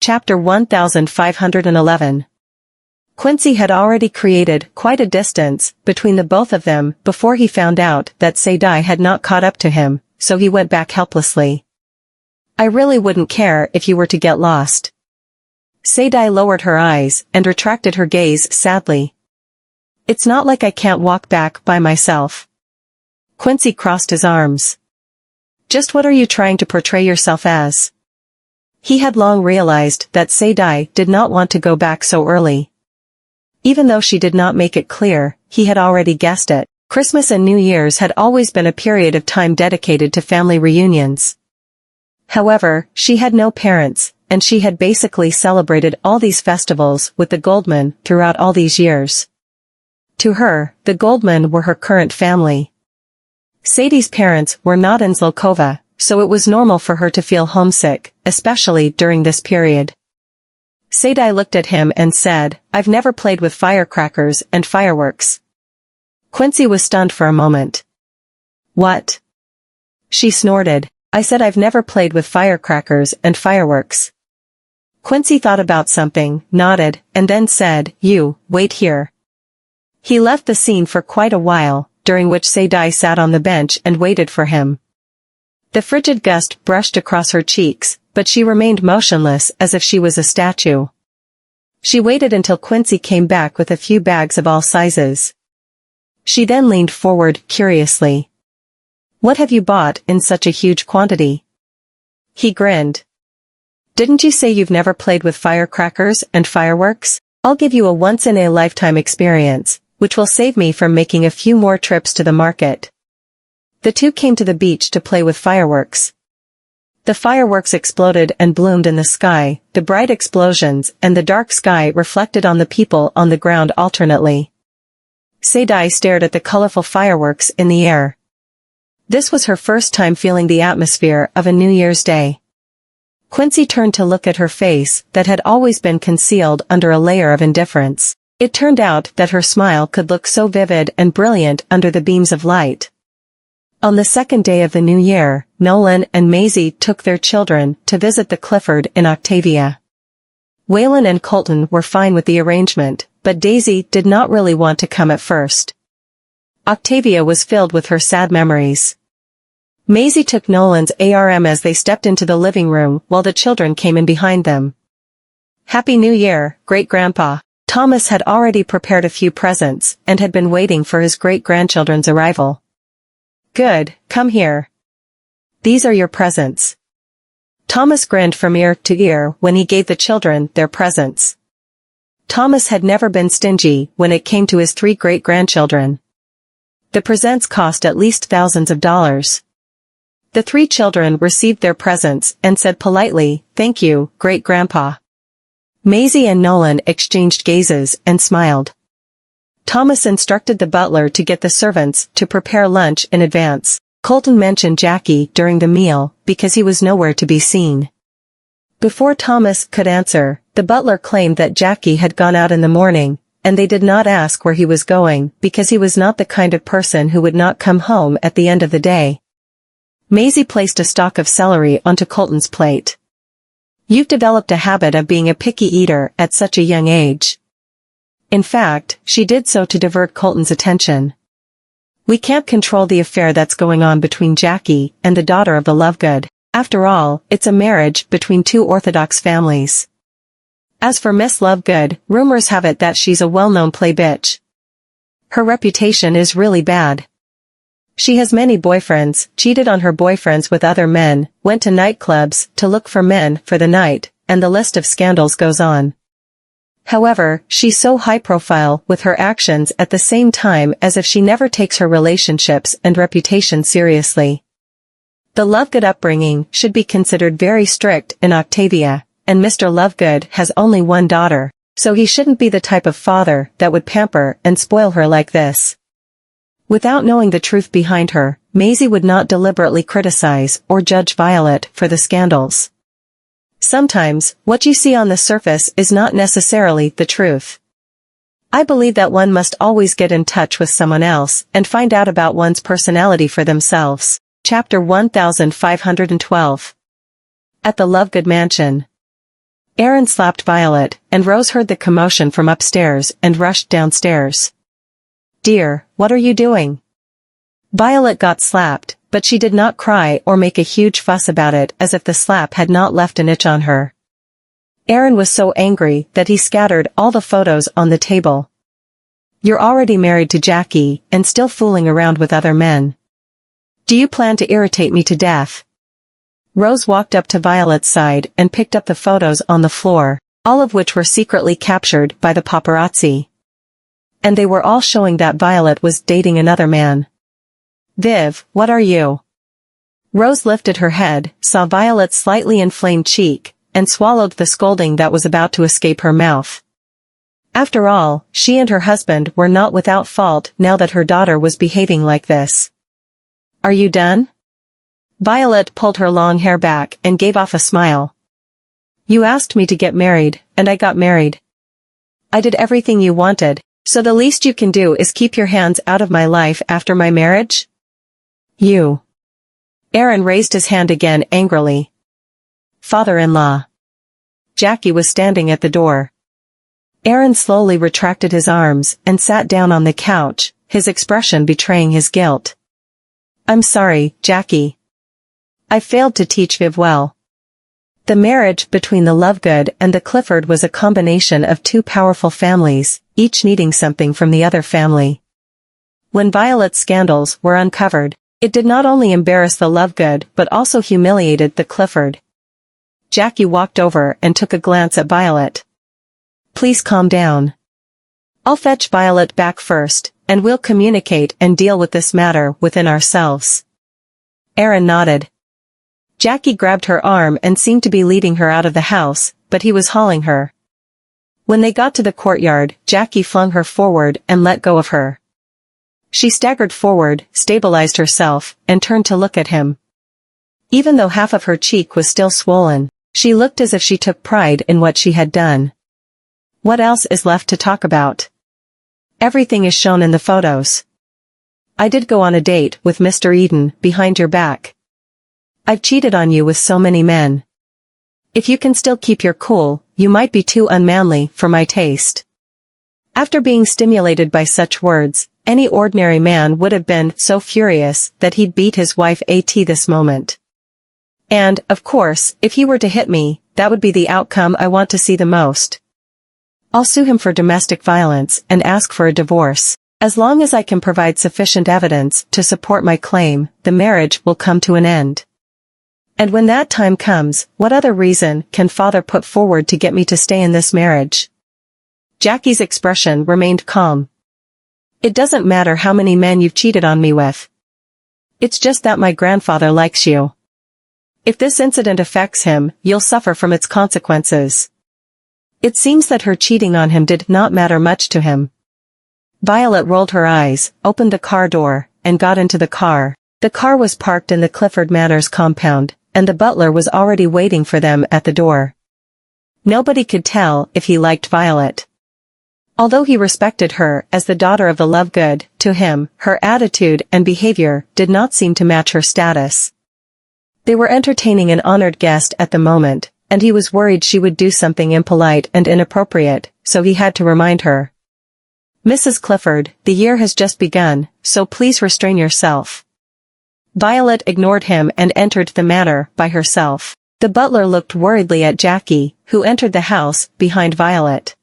Chapter 1511. Quincy had already created quite a distance between the both of them before he found out that Sadie had not caught up to him, so he went back helplessly. "I really wouldn't care if you were to get lost." Sadie lowered her eyes and retracted her gaze sadly. "It's not like I can't walk back by myself." Quincy crossed his arms. "Just what are you trying to portray yourself as?" He had long realized that Sadie did not want to go back so early. Even though she did not make it clear, he had already guessed it. Christmas and New Year's had always been a period of time dedicated to family reunions. However, she had no parents, and she had basically celebrated all these festivals with the Goldman throughout all these years. To her, the Goldman were her current family. Sadie's parents were not in Zlokova, so it was normal for her to feel homesick, especially during this period. Sadie looked at him and said, "I've never played with firecrackers and fireworks." Quincy was stunned for a moment. "What?" She snorted. "I said I've never played with firecrackers and fireworks." Quincy thought about something, nodded, and then said, "You, wait here." He left the scene for quite a while, during which Sadie sat on the bench and waited for him. The frigid gust brushed across her cheeks, but she remained motionless as if she was a statue. She waited until Quincy came back with a few bags of all sizes. She then leaned forward curiously. "What have you bought in such a huge quantity?" He grinned. "Didn't you say you've never played with firecrackers and fireworks? I'll give you a once-in-a-lifetime experience, which will save me from making a few more trips to the market." The two came to the beach to play with fireworks. The fireworks exploded and bloomed in the sky, the bright explosions and the dark sky reflected on the people on the ground alternately. Sadie stared at the colorful fireworks in the air. This was her first time feeling the atmosphere of a New Year's Day. Quincy turned to look at her face that had always been concealed under a layer of indifference. It turned out that her smile could look so vivid and brilliant under the beams of light. On the second day of the new year, Nolan and Maisie took their children to visit the Clifford in Octavia. Waylon and Colton were fine with the arrangement, but Daisy did not really want to come at first. Octavia was filled with her sad memories. Maisie took Nolan's arm as they stepped into the living room while the children came in behind them. "Happy New Year, Great-Grandpa." Thomas had already prepared a few presents and had been waiting for his great-grandchildren's arrival. "Good, come here. These are your presents." Thomas grinned from ear to ear when he gave the children their presents. Thomas had never been stingy when it came to his three great-grandchildren. The presents cost at least thousands of dollars. The three children received their presents and said politely, "Thank you, Great-Grandpa." Maisie and Nolan exchanged gazes and smiled. Thomas instructed the butler to get the servants to prepare lunch in advance. Colton mentioned Jackie during the meal because he was nowhere to be seen. Before Thomas could answer, the butler claimed that Jackie had gone out in the morning, and they did not ask where he was going because he was not the kind of person who would not come home at the end of the day. Maisie placed a stalk of celery onto Colton's plate. "You've developed a habit of being a picky eater at such a young age." In fact, she did so to divert Colton's attention. "We can't control the affair that's going on between Jackie and the daughter of the Lovegood. After all, it's a marriage between two Orthodox families. As for Miss Lovegood, rumors have it that she's a well-known play bitch. Her reputation is really bad. She has many boyfriends, cheated on her boyfriends with other men, went to nightclubs to look for men for the night, and the list of scandals goes on. However, she's so high-profile with her actions at the same time as if she never takes her relationships and reputation seriously. The Lovegood upbringing should be considered very strict in Octavia, and Mr. Lovegood has only one daughter, so he shouldn't be the type of father that would pamper and spoil her like this." Without knowing the truth behind her, Maisie would not deliberately criticize or judge Violet for the scandals. Sometimes, what you see on the surface is not necessarily the truth. I believe that one must always get in touch with someone else and find out about one's personality for themselves. Chapter 1512. At the Lovegood Mansion. Aaron slapped Violet, and Rose heard the commotion from upstairs and rushed downstairs. "Dear, what are you doing?" Violet got slapped, but she did not cry or make a huge fuss about it, as if the slap had not left an itch on her. Aaron was so angry that he scattered all the photos on the table. "You're already married to Jackie, and still fooling around with other men. Do you plan to irritate me to death?" Rose walked up to Violet's side and picked up the photos on the floor, all of which were secretly captured by the paparazzi. And they were all showing that Violet was dating another man. "Viv, what are you?" Rose lifted her head, saw Violet's slightly inflamed cheek, and swallowed the scolding that was about to escape her mouth. After all, she and her husband were not without fault now that her daughter was behaving like this. "Are you done?" Violet pulled her long hair back and gave off a smile. "You asked me to get married, and I got married. I did everything you wanted, so the least you can do is keep your hands out of my life after my marriage?" "You." Aaron raised his hand again angrily. "Father-in-law." Jackie was standing at the door. Aaron slowly retracted his arms and sat down on the couch, his expression betraying his guilt. "I'm sorry, Jackie. I failed to teach Viv well." The marriage between the Lovegood and the Clifford was a combination of two powerful families, each needing something from the other family. When Violet's scandals were uncovered, it did not only embarrass the Lovegood but also humiliated the Clifford. Jackie walked over and took a glance at Violet. "Please calm down. I'll fetch Violet back first, and we'll communicate and deal with this matter within ourselves." Aaron nodded. Jackie grabbed her arm and seemed to be leading her out of the house, but he was hauling her. When they got to the courtyard, Jackie flung her forward and let go of her. She staggered forward, stabilized herself, and turned to look at him. Even though half of her cheek was still swollen, she looked as if she took pride in what she had done. What else is left to talk about? Everything is shown in the photos. I did go on a date with Mr. Eden, behind your back. I've cheated on you with so many men. If you can still keep your cool, you might be too unmanly for my taste. After being stimulated by such words, any ordinary man would have been so furious that he'd beat his wife at this moment. And, of course, if he were to hit me, that would be the outcome I want to see the most. I'll sue him for domestic violence and ask for a divorce. As long as I can provide sufficient evidence to support my claim, the marriage will come to an end. And when that time comes, what other reason can father put forward to get me to stay in this marriage?" Jackie's expression remained calm. "It doesn't matter how many men you've cheated on me with. It's just that my grandfather likes you. If this incident affects him, you'll suffer from its consequences." It seems that her cheating on him did not matter much to him. Violet rolled her eyes, opened the car door, and got into the car. The car was parked in the Clifford Manors compound, and the butler was already waiting for them at the door. Nobody could tell if he liked Violet. Although he respected her as the daughter of the Lovegood, to him, her attitude and behavior did not seem to match her status. They were entertaining an honored guest at the moment, and he was worried she would do something impolite and inappropriate, so he had to remind her. "Mrs. Clifford, the year has just begun, so please restrain yourself." Violet ignored him and entered the manor by herself. The butler looked worriedly at Jackie, who entered the house behind Violet.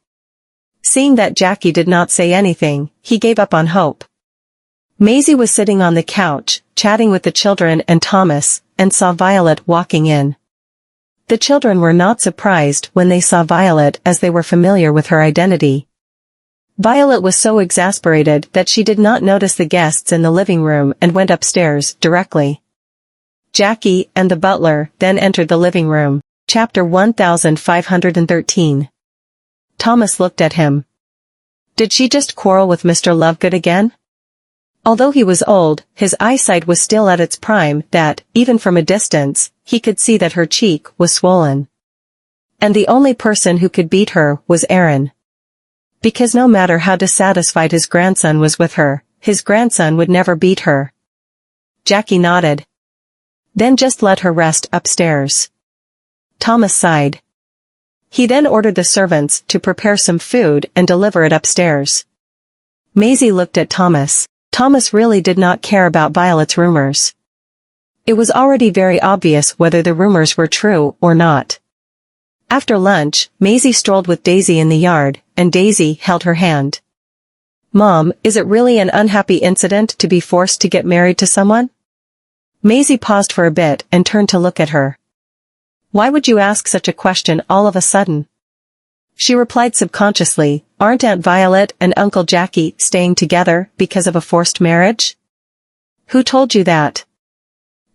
Seeing that Jackie did not say anything, he gave up on hope. Maisie was sitting on the couch, chatting with the children and Thomas, and saw Violet walking in. The children were not surprised when they saw Violet, as they were familiar with her identity. Violet was so exasperated that she did not notice the guests in the living room and went upstairs directly. Jackie and the butler then entered the living room. Chapter 1513. Thomas looked at him. Did she just quarrel with Mr. Lovegood again? Although he was old, his eyesight was still at its prime that, even from a distance, he could see that her cheek was swollen. And the only person who could beat her was Aaron. Because no matter how dissatisfied his grandson was with her, his grandson would never beat her. Jackie nodded. Then just let her rest upstairs. Thomas sighed. He then ordered the servants to prepare some food and deliver it upstairs. Maisie looked at Thomas. Thomas really did not care about Violet's rumors. It was already very obvious whether the rumors were true or not. After lunch, Maisie strolled with Daisy in the yard, and Daisy held her hand. "Mom, is it really an unhappy incident to be forced to get married to someone?" Maisie paused for a bit and turned to look at her. "Why would you ask such a question all of a sudden?" She replied subconsciously, "Aren't Aunt Violet and Uncle Jackie staying together because of a forced marriage?" "Who told you that?"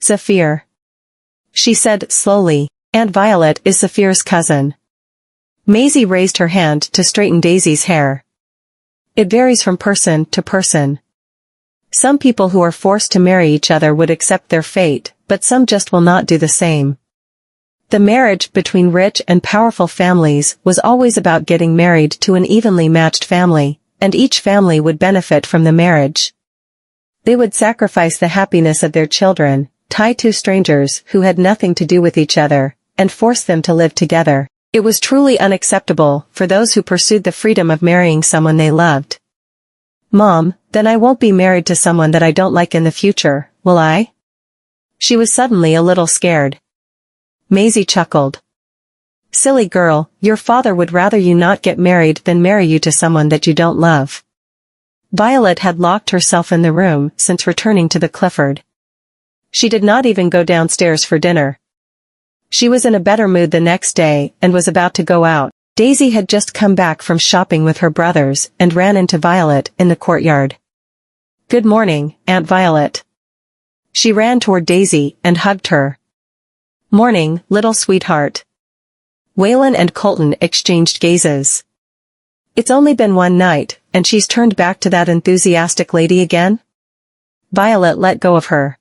"Zafir." She said slowly, "Aunt Violet is Zafir's cousin." Maisie raised her hand to straighten Daisy's hair. "It varies from person to person. Some people who are forced to marry each other would accept their fate, but some just will not do the same. The marriage between rich and powerful families was always about getting married to an evenly matched family, and each family would benefit from the marriage. They would sacrifice the happiness of their children, tie two strangers who had nothing to do with each other, and force them to live together. It was truly unacceptable for those who pursued the freedom of marrying someone they loved." "Mom, then I won't be married to someone that I don't like in the future, will I?" She was suddenly a little scared. Maisie chuckled. "Silly girl, your father would rather you not get married than marry you to someone that you don't love." Violet had locked herself in the room since returning to the Clifford. She did not even go downstairs for dinner. She was in a better mood the next day and was about to go out. Daisy had just come back from shopping with her brothers and ran into Violet in the courtyard. "Good morning, Aunt Violet." She ran toward Daisy and hugged her. "Morning, little sweetheart." Waylon and Colton exchanged gazes. "It's only been one night, and she's turned back to that enthusiastic lady again?" Violet let go of her.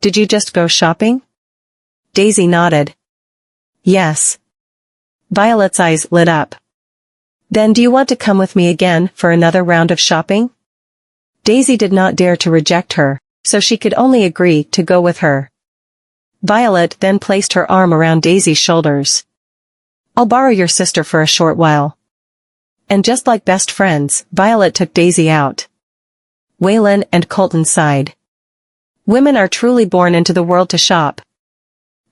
"Did you just go shopping?" Daisy nodded. "Yes." Violet's eyes lit up. "Then do you want to come with me again for another round of shopping?" Daisy did not dare to reject her, so she could only agree to go with her. Violet then placed her arm around Daisy's shoulders. "I'll borrow your sister for a short while." And just like best friends, Violet took Daisy out. Waylon and Colton sighed. Women are truly born into the world to shop.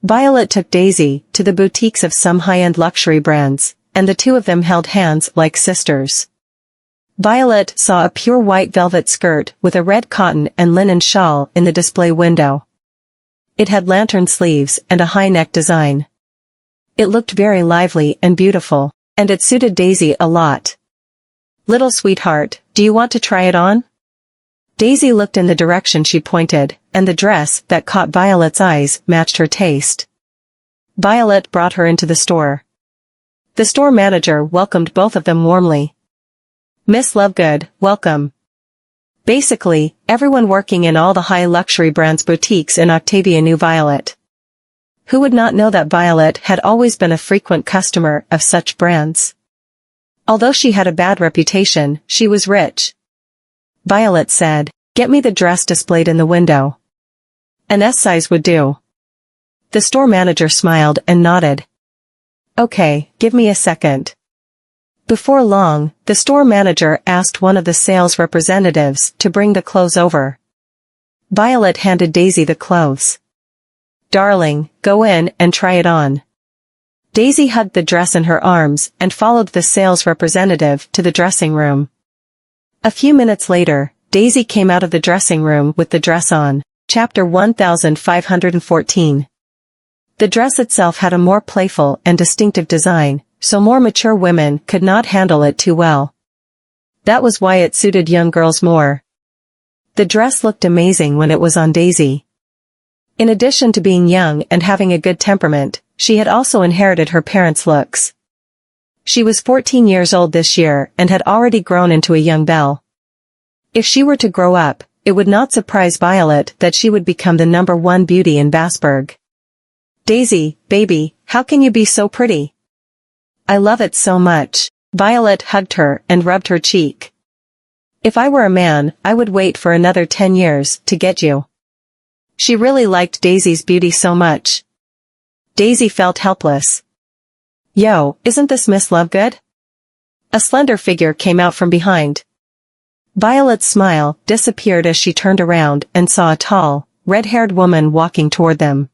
Violet took Daisy to the boutiques of some high-end luxury brands, and the two of them held hands like sisters. Violet saw a pure white velvet skirt with a red cotton and linen shawl in the display window. It had lantern sleeves and a high-neck design. It looked very lively and beautiful, and it suited Daisy a lot. "Little sweetheart, do you want to try it on?" Daisy looked in the direction she pointed, and the dress that caught Violet's eyes matched her taste. Violet brought her into the store. The store manager welcomed both of them warmly. "Miss Lovegood, welcome." Basically, everyone working in all the high luxury brands boutiques in Octavia knew Violet. Who would not know that Violet had always been a frequent customer of such brands? Although she had a bad reputation, she was rich. Violet said, "Get me the dress displayed in the window." An S size would do. The store manager smiled and nodded. "Okay, give me a second." Before long, the store manager asked one of the sales representatives to bring the clothes over. Violet handed Daisy the clothes. "Darling, go in and try it on." Daisy hugged the dress in her arms and followed the sales representative to the dressing room. A few minutes later, Daisy came out of the dressing room with the dress on. Chapter 1514. The dress itself had a more playful and distinctive design, so more mature women could not handle it too well. That was why it suited young girls more. The dress looked amazing when it was on Daisy. In addition to being young and having a good temperament, she had also inherited her parents' looks. She was 14 years old this year and had already grown into a young belle. If she were to grow up, it would not surprise Violet that she would become the #1 beauty in Basburg. "Daisy, baby, how can you be so pretty?" "I love it so much." Violet hugged her and rubbed her cheek. "If I were a man, I would wait for another 10 years to get you." She really liked Daisy's beauty so much. Daisy felt helpless. Yo, isn't this Miss Lovegood? A slender figure came out from behind. Violet's smile disappeared as she turned around and saw a tall, red-haired woman walking toward them.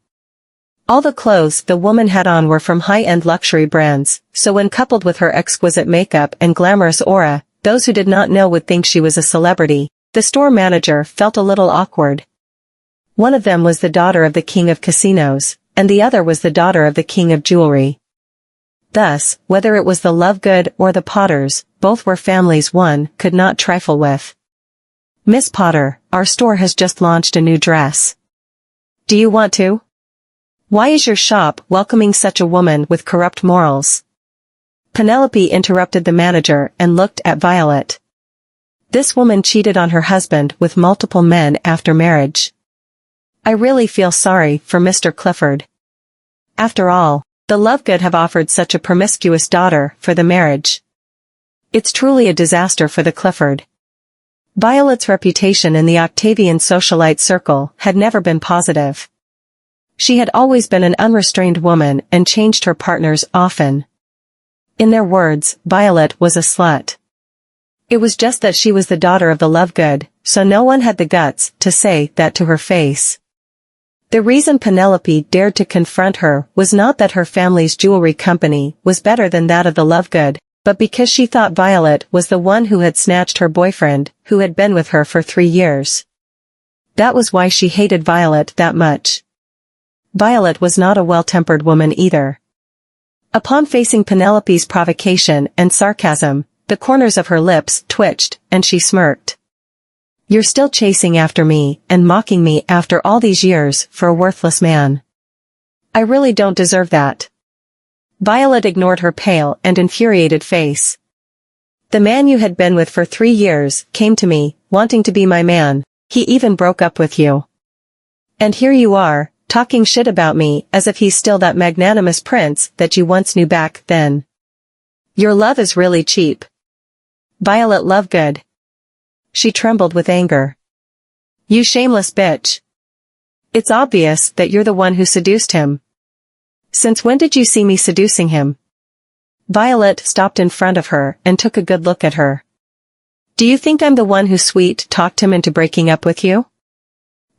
All the clothes the woman had on were from high-end luxury brands, so when coupled with her exquisite makeup and glamorous aura, those who did not know would think she was a celebrity. The store manager felt a little awkward. One of them was the daughter of the king of casinos, and the other was the daughter of the king of jewelry. Thus, whether it was the Lovegood or the Potters, both were families one could not trifle with. Miss Potter, our store has just launched a new dress. Do you want to? Why is your shop welcoming such a woman with corrupt morals? Penelope interrupted the manager and looked at Violet. This woman cheated on her husband with multiple men after marriage. I really feel sorry for Mr. Clifford. After all, the Lovegood have offered such a promiscuous daughter for the marriage. It's truly a disaster for the Clifford. Violet's reputation in the Octavian socialite circle had never been positive. She had always been an unrestrained woman and changed her partners often. In their words, Violet was a slut. It was just that she was the daughter of the Lovegood, so no one had the guts to say that to her face. The reason Penelope dared to confront her was not that her family's jewelry company was better than that of the Lovegood, but because she thought Violet was the one who had snatched her boyfriend, who had been with her for 3 years. That was why she hated Violet that much. Violet was not a well-tempered woman either. Upon facing Penelope's provocation and sarcasm, the corners of her lips twitched, and she smirked. You're still chasing after me and mocking me after all these years for a worthless man. I really don't deserve that. Violet ignored her pale and infuriated face. The man you had been with for 3 years came to me, wanting to be my man. He even broke up with you. And here you are, talking shit about me as if he's still that magnanimous prince that you once knew back then. Your love is really cheap. Violet Lovegood. She trembled with anger. You shameless bitch. It's obvious that you're the one who seduced him. Since when did you see me seducing him? Violet stopped in front of her and took a good look at her. Do you think I'm the one who sweet-talked him into breaking up with you?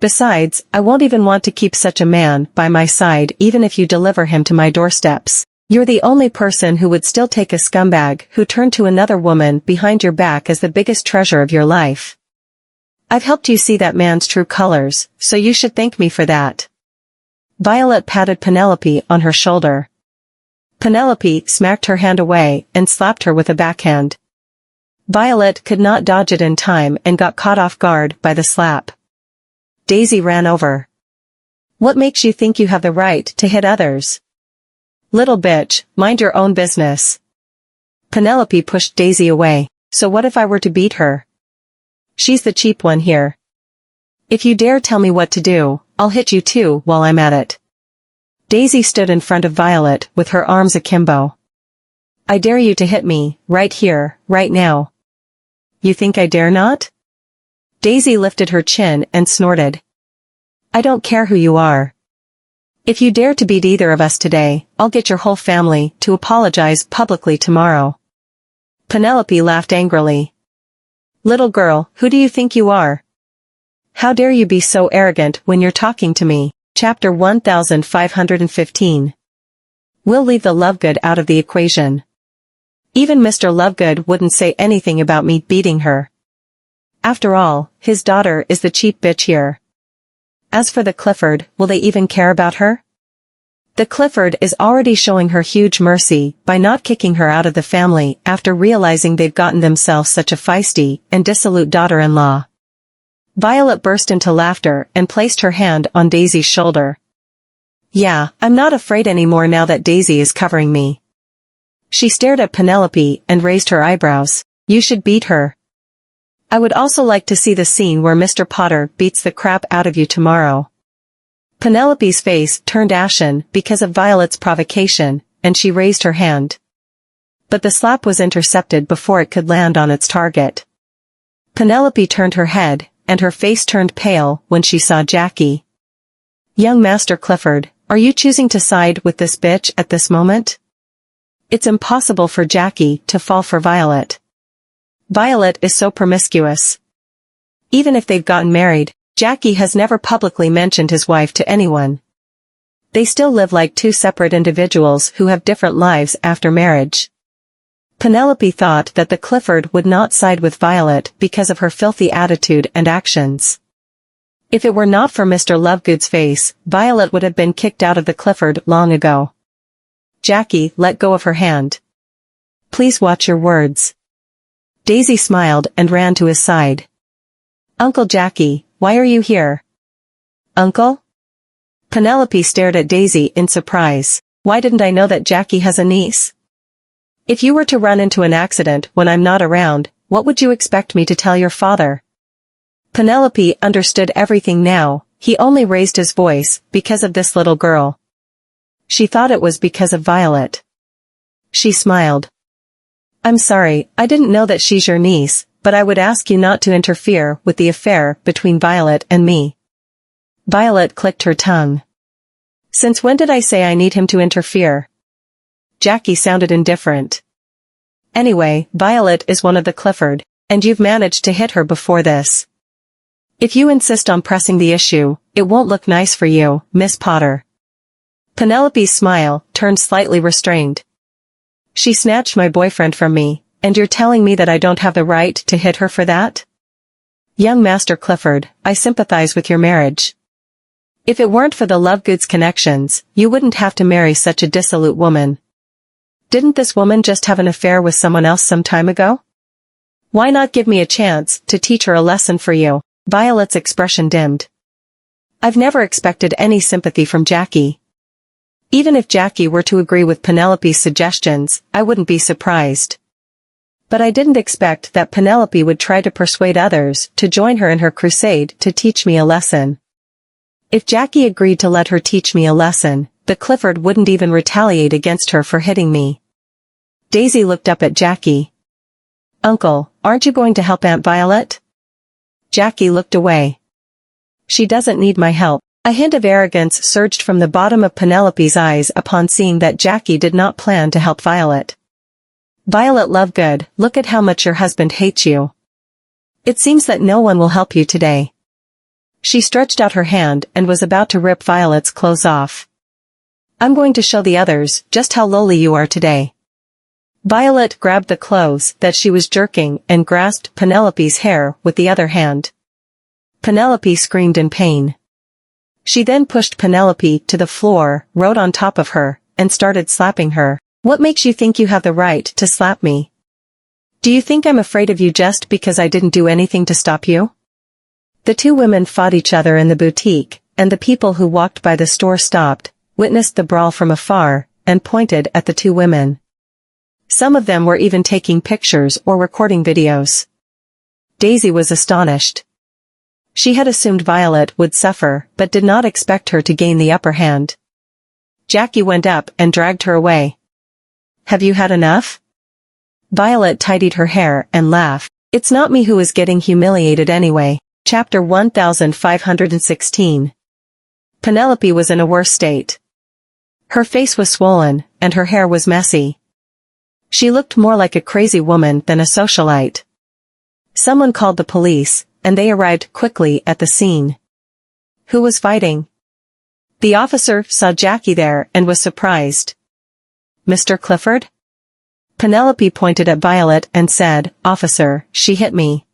Besides, I won't even want to keep such a man by my side even if you deliver him to my doorsteps. You're the only person who would still take a scumbag who turned to another woman behind your back as the biggest treasure of your life. I've helped you see that man's true colors, so you should thank me for that. Violet patted Penelope on her shoulder. Penelope smacked her hand away and slapped her with a backhand. Violet could not dodge it in time and got caught off guard by the slap. Daisy ran over. What makes you think you have the right to hit others? Little bitch, mind your own business. Penelope pushed Daisy away. So what if I were to beat her? She's the cheap one here. If you dare tell me what to do, I'll hit you too while I'm at it. Daisy stood in front of Violet with her arms akimbo. I dare you to hit me, right here, right now. You think I dare not? Daisy lifted her chin and snorted. I don't care who you are. If you dare to beat either of us today, I'll get your whole family to apologize publicly tomorrow. Penelope laughed angrily. Little girl, who do you think you are? How dare you be so arrogant when you're talking to me? Chapter 1515. We'll leave the Lovegood out of the equation. Even Mr. Lovegood wouldn't say anything about me beating her. After all, his daughter is the cheap bitch here. As for the Clifford, will they even care about her? The Clifford is already showing her huge mercy by not kicking her out of the family after realizing they've gotten themselves such a feisty and dissolute daughter-in-law. Violet burst into laughter and placed her hand on Daisy's shoulder. Yeah, I'm not afraid anymore now that Daisy is covering me. She stared at Penelope and raised her eyebrows. You should beat her. I would also like to see the scene where Mr. Potter beats the crap out of you tomorrow. Penelope's face turned ashen because of Violet's provocation, and she raised her hand. But the slap was intercepted before it could land on its target. Penelope turned her head, and her face turned pale when she saw Jackie. Young Master Clifford, are you choosing to side with this bitch at this moment? It's impossible for Jackie to fall for Violet. Violet is so promiscuous. Even if they've gotten married, Jackie has never publicly mentioned his wife to anyone. They still live like two separate individuals who have different lives after marriage. Penelope thought that the Clifford would not side with Violet because of her filthy attitude and actions. If it were not for Mr. Lovegood's face, Violet would have been kicked out of the Clifford long ago. Jackie let go of her hand. Please watch your words. Daisy smiled and ran to his side. Uncle Jackie, why are you here? Uncle? Penelope stared at Daisy in surprise. Why didn't I know that Jackie has a niece? If you were to run into an accident when I'm not around, what would you expect me to tell your father? Penelope understood everything now. He only raised his voice because of this little girl. She thought it was because of Violet. She smiled. I'm sorry, I didn't know that she's your niece, but I would ask you not to interfere with the affair between Violet and me. Violet clicked her tongue. Since when did I say I need him to interfere? Jackie sounded indifferent. Anyway, Violet is one of the Clifford, and you've managed to hit her before this. If you insist on pressing the issue, it won't look nice for you, Miss Potter. Penelope's smile turned slightly restrained. She snatched my boyfriend from me, and you're telling me that I don't have the right to hit her for that? Young Master Clifford, I sympathize with your marriage. If it weren't for the Lovegoods connections, you wouldn't have to marry such a dissolute woman. Didn't this woman just have an affair with someone else some time ago? Why not give me a chance to teach her a lesson for you? Violet's expression dimmed. I've never expected any sympathy from Jackie. Even if Jackie were to agree with Penelope's suggestions, I wouldn't be surprised. But I didn't expect that Penelope would try to persuade others to join her in her crusade to teach me a lesson. If Jackie agreed to let her teach me a lesson, the Clifford wouldn't even retaliate against her for hitting me. Daisy looked up at Jackie. Uncle, aren't you going to help Aunt Violet? Jackie looked away. She doesn't need my help. A hint of arrogance surged from the bottom of Penelope's eyes upon seeing that Jackie did not plan to help Violet. Violet Lovegood, look at how much your husband hates you. It seems that no one will help you today. She stretched out her hand and was about to rip Violet's clothes off. I'm going to show the others just how lowly you are today. Violet grabbed the clothes that she was jerking and grasped Penelope's hair with the other hand. Penelope screamed in pain. She then pushed Penelope to the floor, rode on top of her, and started slapping her. What makes you think you have the right to slap me? Do you think I'm afraid of you just because I didn't do anything to stop you? The two women fought each other in the boutique, and the people who walked by the store stopped, witnessed the brawl from afar, and pointed at the two women. Some of them were even taking pictures or recording videos. Daisy was astonished. She had assumed Violet would suffer, but did not expect her to gain the upper hand. Jackie went up and dragged her away. Have you had enough? Violet tidied her hair and laughed. It's not me who is getting humiliated anyway. Chapter 1516. Penelope was in a worse state. Her face was swollen, and her hair was messy. She looked more like a crazy woman than a socialite. Someone called the police, and they arrived quickly at the scene. Who was fighting? The officer saw Jackie there and was surprised. Mr. Clifford? Penelope pointed at Violet and said, Officer, she hit me.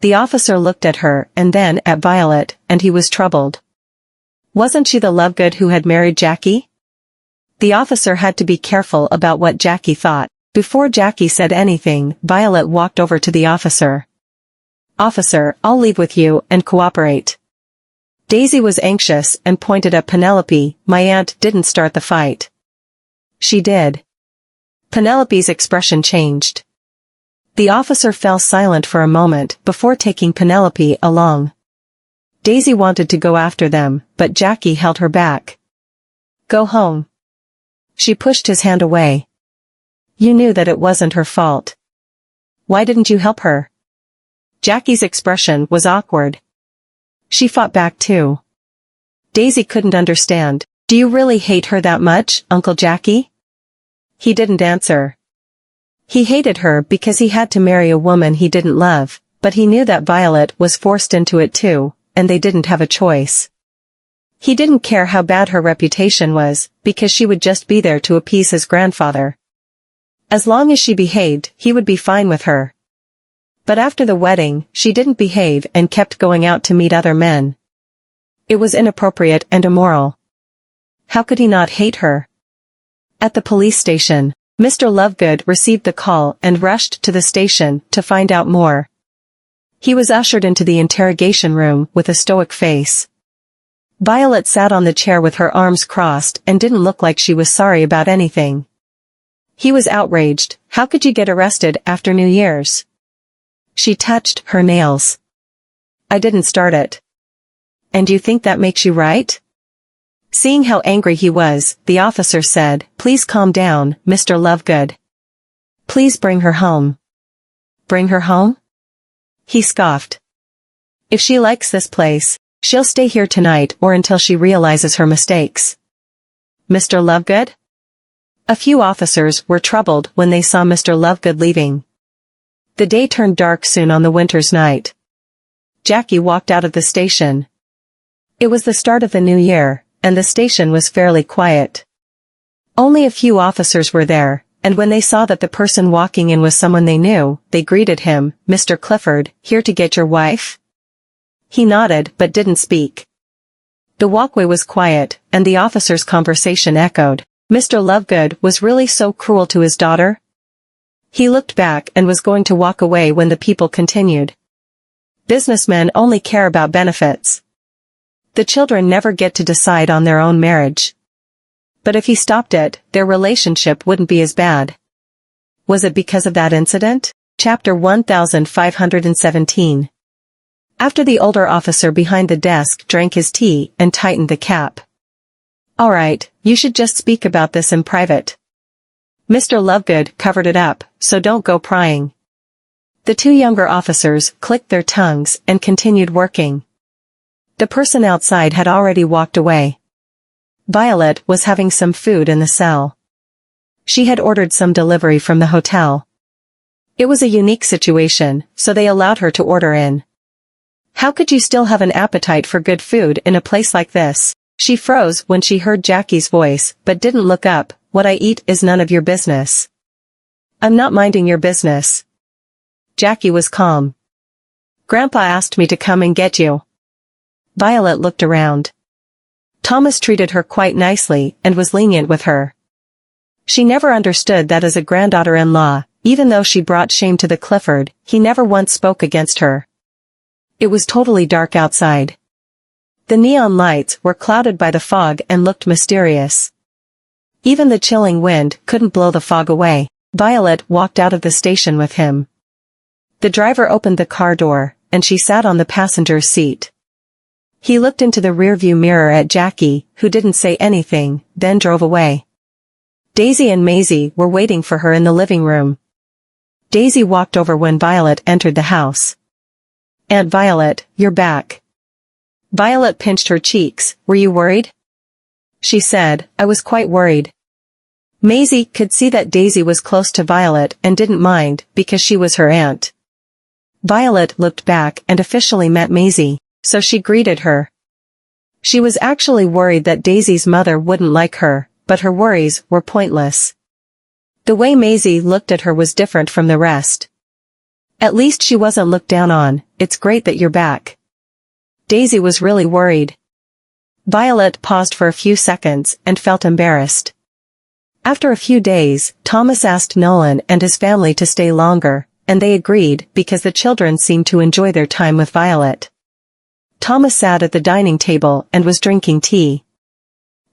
The officer looked at her and then at Violet, and he was troubled. Wasn't she the Lovegood who had married Jackie? The officer had to be careful about what Jackie thought. Before Jackie said anything, Violet walked over to the officer. Officer, I'll leave with you and cooperate. Daisy was anxious and pointed at Penelope. My aunt didn't start the fight. She did. Penelope's expression changed. The officer fell silent for a moment before taking Penelope along. Daisy wanted to go after them, but Jackie held her back. Go home. She pushed his hand away. You knew that it wasn't her fault. Why didn't you help her? Jackie's expression was awkward. She fought back too. Daisy couldn't understand. Do you really hate her that much, Uncle Jackie? He didn't answer. He hated her because he had to marry a woman he didn't love, but he knew that Violet was forced into it too, and they didn't have a choice. He didn't care how bad her reputation was, because she would just be there to appease his grandfather. As long as she behaved, he would be fine with her. But after the wedding, she didn't behave and kept going out to meet other men. It was inappropriate and immoral. How could he not hate her? At the police station, Mr. Lovegood received the call and rushed to the station to find out more. He was ushered into the interrogation room with a stoic face. Violet sat on the chair with her arms crossed and didn't look like she was sorry about anything. He was outraged. How could you get arrested after New Year's? She touched her nails. I didn't start it. And you think that makes you right? Seeing how angry he was, the officer said, Please calm down, Mr. Lovegood. Please bring her home. Bring her home? He scoffed. If she likes this place, she'll stay here tonight or until she realizes her mistakes. Mr. Lovegood? A few officers were troubled when they saw Mr. Lovegood leaving. The day turned dark soon on the winter's night. Jackie walked out of the station. It was the start of the new year, and the station was fairly quiet. Only a few officers were there, and when they saw that the person walking in was someone they knew, they greeted him, Mr. Clifford, here to get your wife? He nodded but didn't speak. The walkway was quiet, and the officers' conversation echoed. Mr. Lovegood was really so cruel to his daughter? He looked back and was going to walk away when the people continued. Businessmen only care about benefits. The children never get to decide on their own marriage. But if he stopped it, their relationship wouldn't be as bad. Was it because of that incident? Chapter 1517. After the older officer behind the desk drank his tea and tightened the cap. All right, you should just speak about this in private. Mr. Lovegood covered it up, so don't go prying. The two younger officers clicked their tongues and continued working. The person outside had already walked away. Violet was having some food in the cell. She had ordered some delivery from the hotel. It was a unique situation, so they allowed her to order in. How could you still have an appetite for good food in a place like this? She froze when she heard Jackie's voice, but didn't look up. What I eat is none of your business. I'm not minding your business. Jackie was calm. Grandpa asked me to come and get you. Violet looked around. Thomas treated her quite nicely and was lenient with her. She never understood that as a granddaughter-in-law, even though she brought shame to the Clifford, he never once spoke against her. It was totally dark outside. The neon lights were clouded by the fog and looked mysterious. Even the chilling wind couldn't blow the fog away. Violet walked out of the station with him. The driver opened the car door, and she sat on the passenger's seat. He looked into the rearview mirror at Jackie, who didn't say anything, then drove away. Daisy and Maisie were waiting for her in the living room. Daisy walked over when Violet entered the house. Aunt Violet, you're back. Violet pinched her cheeks. Were you worried? She said, I was quite worried. Maisie could see that Daisy was close to Violet and didn't mind because she was her aunt. Violet looked back and officially met Maisie, so she greeted her. She was actually worried that Daisy's mother wouldn't like her, but her worries were pointless. The way Maisie looked at her was different from the rest. At least she wasn't looked down on. It's great that you're back. Daisy was really worried. Violet paused for a few seconds and felt embarrassed. After a few days, Thomas asked Nolan and his family to stay longer, and they agreed because the children seemed to enjoy their time with Violet. Thomas sat at the dining table and was drinking tea.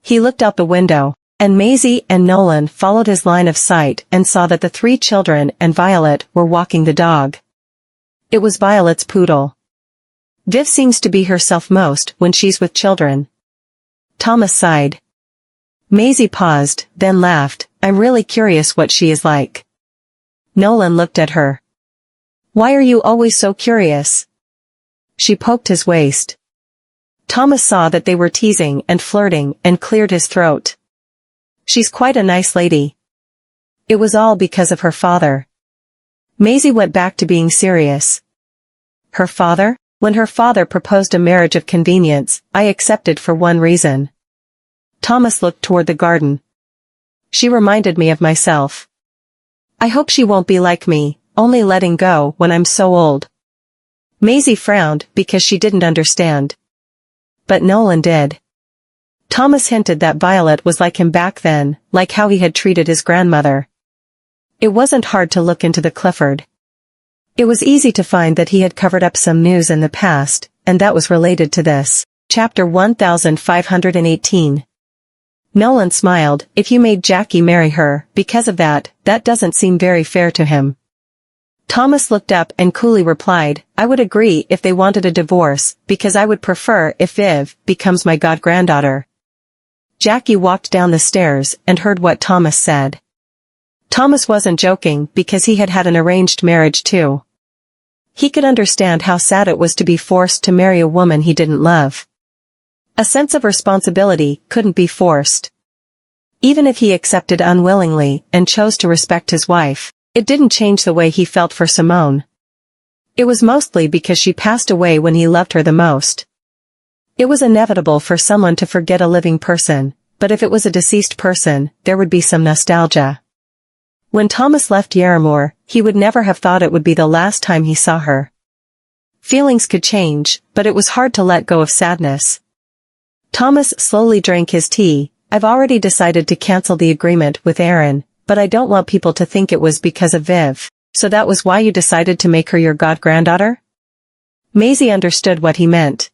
He looked out the window, and Maisie and Nolan followed his line of sight and saw that the three children and Violet were walking the dog. It was Violet's poodle. Viv seems to be herself most when she's with children. Thomas sighed. Maisie paused, then laughed. I'm really curious what she is like. Nolan looked at her. Why are you always so curious? She poked his waist. Thomas saw that they were teasing and flirting and cleared his throat. She's quite a nice lady. It was all because of her father. Maisie went back to being serious. Her father? When her father proposed a marriage of convenience, I accepted for one reason. Thomas looked toward the garden. She reminded me of myself. I hope she won't be like me, only letting go when I'm so old. Maisie frowned because she didn't understand. But Nolan did. Thomas hinted that Violet was like him back then, like how he had treated his grandmother. It wasn't hard to look into the Clifford. It was easy to find that he had covered up some news in the past, and that was related to this. Chapter 1518. Nolan smiled. If you made Jackie marry her, because of that doesn't seem very fair to him. Thomas looked up and coolly replied, I would agree if they wanted a divorce, because I would prefer if Viv becomes my god-granddaughter. Jackie walked down the stairs and heard what Thomas said. Thomas wasn't joking because he had had an arranged marriage too. He could understand how sad it was to be forced to marry a woman he didn't love. A sense of responsibility couldn't be forced. Even if he accepted unwillingly and chose to respect his wife, it didn't change the way he felt for Simone. It was mostly because she passed away when he loved her the most. It was inevitable for someone to forget a living person, but if it was a deceased person, there would be some nostalgia. When Thomas left Yarramore, he would never have thought it would be the last time he saw her. Feelings could change, but it was hard to let go of sadness. Thomas slowly drank his tea. I've already decided to cancel the agreement with Aaron, but I don't want people to think it was because of Viv. So that was why you decided to make her your god-granddaughter? Maisie understood what he meant.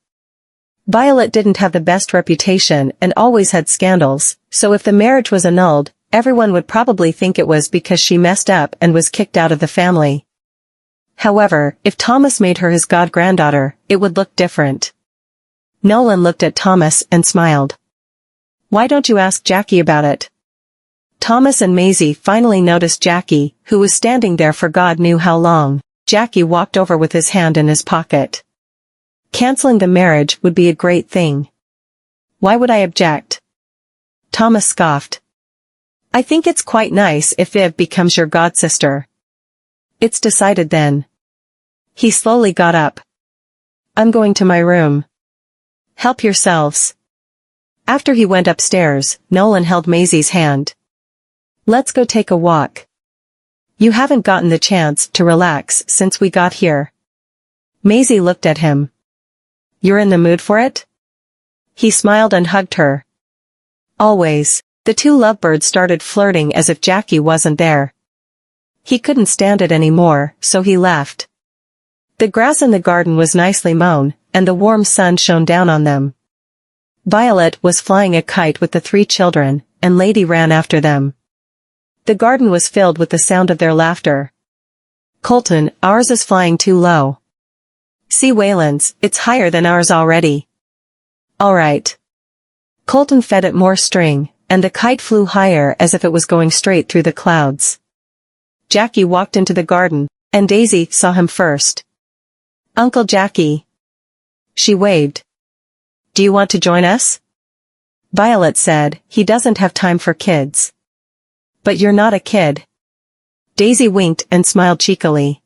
Violet didn't have the best reputation and always had scandals, so if the marriage was annulled, everyone would probably think it was because she messed up and was kicked out of the family. However, if Thomas made her his god-granddaughter, it would look different. Nolan looked at Thomas and smiled. Why don't you ask Jackie about it? Thomas and Maisie finally noticed Jackie, who was standing there for God knew how long. Jackie walked over with his hand in his pocket. Canceling the marriage would be a great thing. Why would I object? Thomas scoffed. I think it's quite nice if Viv becomes your godsister. It's decided then. He slowly got up. I'm going to my room. Help yourselves. After he went upstairs, Nolan held Maisie's hand. Let's go take a walk. You haven't gotten the chance to relax since we got here. Maisie looked at him. You're in the mood for it? He smiled and hugged her. Always. The two lovebirds started flirting as if Jackie wasn't there. He couldn't stand it anymore, so he left. The grass in the garden was nicely mown, and the warm sun shone down on them. Violet was flying a kite with the 3 children, and Lady ran after them. The garden was filled with the sound of their laughter. Colton, ours is flying too low. See Waylon's, it's higher than ours already. All right. Colton fed it more string, and the kite flew higher as if it was going straight through the clouds. Jackie walked into the garden, and Daisy saw him first. Uncle Jackie. She waved. Do you want to join us? Violet said, he doesn't have time for kids. But you're not a kid. Daisy winked and smiled cheekily.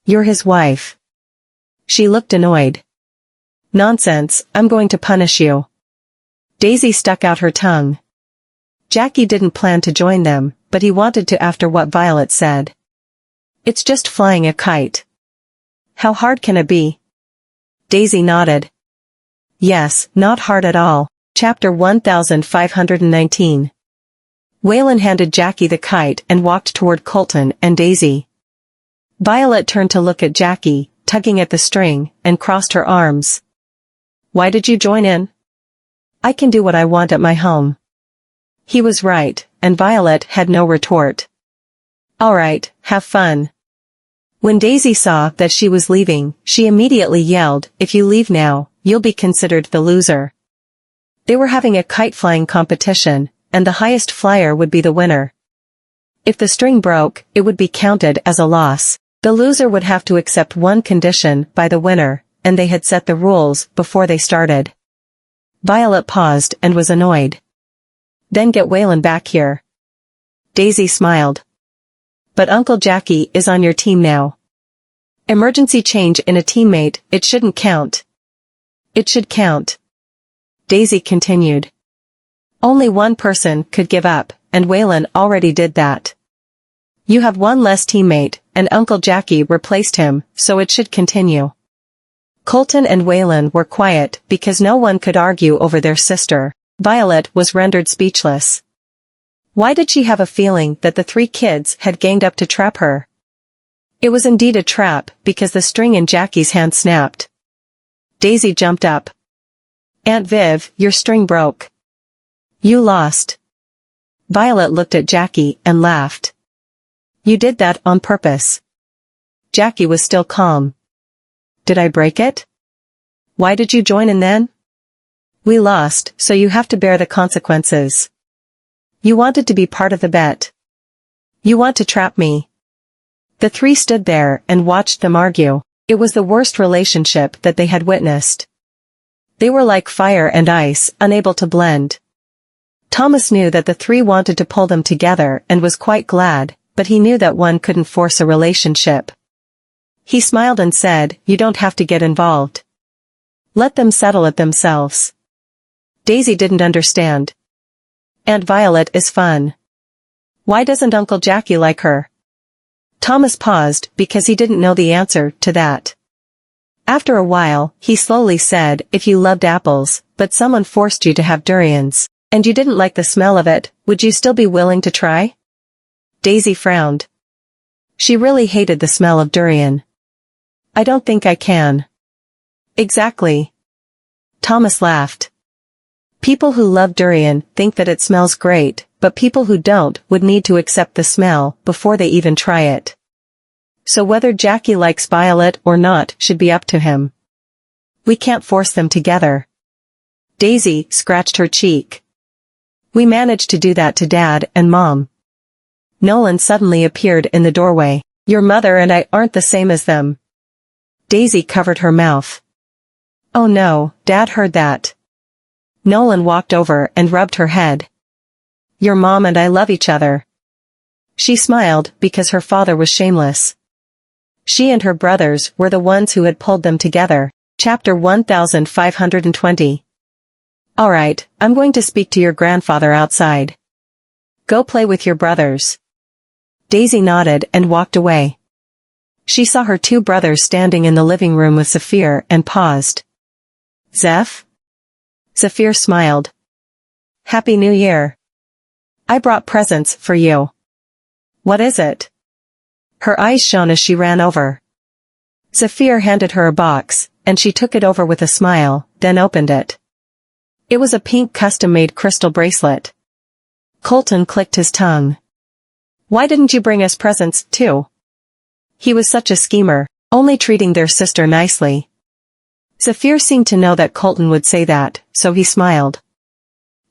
You're his wife. She looked annoyed. Nonsense, I'm going to punish you. Daisy stuck out her tongue. Jackie didn't plan to join them, but he wanted to after what Violet said. It's just flying a kite. How hard can it be? Daisy nodded. Yes, not hard at all. Chapter 1519. Waylon handed Jackie the kite and walked toward Colton and Daisy. Violet turned to look at Jackie, tugging at the string, and crossed her arms. Why did you join in? I can do what I want at my home. He was right, and Violet had no retort. All right, have fun. When Daisy saw that she was leaving, she immediately yelled, if you leave now, you'll be considered the loser. They were having a kite-flying competition, and the highest flyer would be the winner. If the string broke, it would be counted as a loss. The loser would have to accept one condition by the winner, and they had set the rules before they started. Violet paused and was annoyed. Then get Waylon back here. Daisy smiled. But Uncle Jackie is on your team now. Emergency change in a teammate, it shouldn't count. It should count. Daisy continued. Only one person could give up, and Waylon already did that. You have one less teammate, and Uncle Jackie replaced him, so it should continue. Colton and Waylon were quiet because no one could argue over their sister. Violet was rendered speechless. Why did she have a feeling that the three kids had ganged up to trap her? It was indeed a trap because the string in Jackie's hand snapped. Daisy jumped up. Aunt Viv, your string broke. You lost. Violet looked at Jackie and laughed. You did that on purpose. Jackie was still calm. Did I break it? Why did you join in then? We lost, so you have to bear the consequences. You wanted to be part of the bet. You want to trap me. The three stood there and watched them argue. It was the worst relationship that they had witnessed. They were like fire and ice, unable to blend. Thomas knew that the three wanted to pull them together and was quite glad, but he knew that one couldn't force a relationship. He smiled and said, you don't have to get involved. Let them settle it themselves. Daisy didn't understand. Aunt Violet is fun. Why doesn't Uncle Jackie like her? Thomas paused because he didn't know the answer to that. After a while, he slowly said, if you loved apples, but someone forced you to have durians, and you didn't like the smell of it, would you still be willing to try? Daisy frowned. She really hated the smell of durian. I don't think I can. Exactly. Thomas laughed. People who love durian think that it smells great, but people who don't would need to accept the smell before they even try it. So whether Jackie likes Violet or not should be up to him. We can't force them together. Daisy scratched her cheek. We managed to do that to Dad and Mom. Nolan suddenly appeared in the doorway. Your mother and I aren't the same as them. Daisy covered her mouth. Oh no, Dad heard that. Nolan walked over and rubbed her head. Your mom and I love each other. She smiled because her father was shameless. She and her brothers were the ones who had pulled them together. Chapter 1520. Alright, I'm going to speak to your grandfather outside. Go play with your brothers. Daisy nodded and walked away. She saw her two brothers standing in the living room with Zephyr and paused. Zeph? Zephyr smiled. Happy New Year. I brought presents for you. What is it? Her eyes shone as she ran over. Zephyr handed her a box, and she took it over with a smile, then opened it. It was a pink custom-made crystal bracelet. Colton clicked his tongue. Why didn't you bring us presents, too? He was such a schemer, only treating their sister nicely. Zephyr seemed to know that Colton would say that, so he smiled.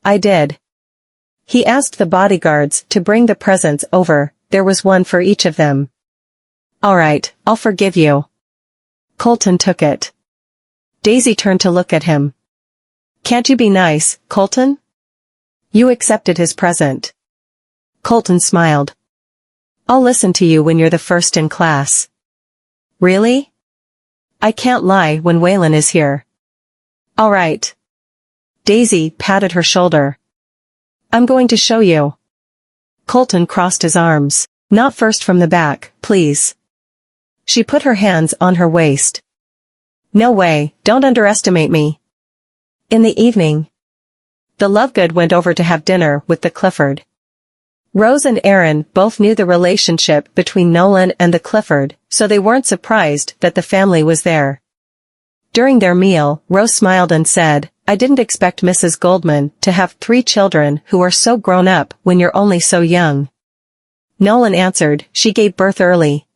I did. He asked the bodyguards to bring the presents over, there was one for each of them. Alright, I'll forgive you. Colton took it. Daisy turned to look at him. Can't you be nice, Colton? You accepted his present. Colton smiled. I'll listen to you when you're the first in class. Really? I can't lie when Waylon is here. All right. Daisy patted her shoulder. I'm going to show you. Colton crossed his arms. Not first from the back, please. She put her hands on her waist. No way, don't underestimate me. In the evening, the Lovegood went over to have dinner with the Clifford. Rose and Aaron both knew the relationship between Nolan and the Clifford, so they weren't surprised that the family was there. During their meal, Rose smiled and said, I didn't expect Mrs. Goldman to have 3 children who are so grown up when you're only so young. Nolan answered, she gave birth early.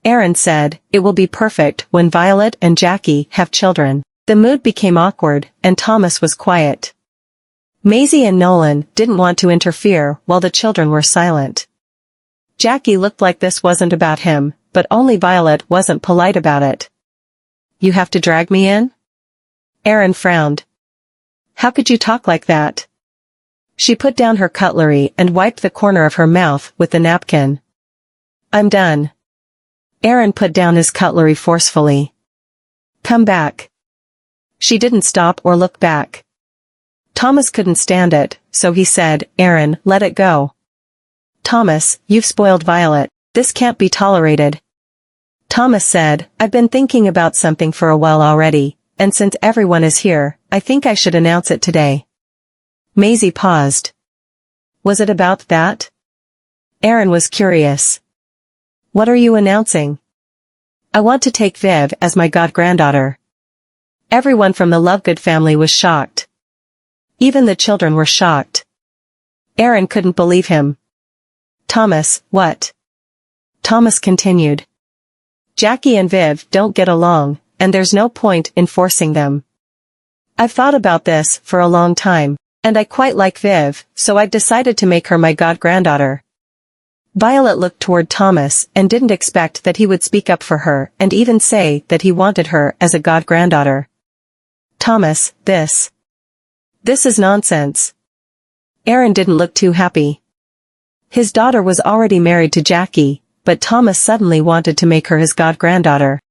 Aaron said, it will be perfect when Violet and Jackie have children. The mood became awkward, and Thomas was quiet. Maisie and Nolan didn't want to interfere while the children were silent. Jackie looked like this wasn't about him, but only Violet wasn't polite about it. You have to drag me in? Aaron frowned. How could you talk like that? She put down her cutlery and wiped the corner of her mouth with the napkin. I'm done. Aaron put down his cutlery forcefully. Come back. She didn't stop or look back. Thomas couldn't stand it, so he said, Aaron, let it go. Thomas, you've spoiled Violet. This can't be tolerated. Thomas said, I've been thinking about something for a while already, and since everyone is here, I think I should announce it today. Maisie paused. Was it about that? Aaron was curious. What are you announcing? I want to take Viv as my god-granddaughter. Everyone from the Lovegood family was shocked. Even the children were shocked. Aaron couldn't believe him. Thomas, what? Thomas continued. Jackie and Viv don't get along, and there's no point in forcing them. I've thought about this for a long time, and I quite like Viv, so I've decided to make her my god-granddaughter. Violet looked toward Thomas and didn't expect that he would speak up for her and even say that he wanted her as a god-granddaughter. Thomas, this is nonsense. Aaron didn't look too happy. His daughter was already married to Jackie, but Thomas suddenly wanted to make her his god-granddaughter.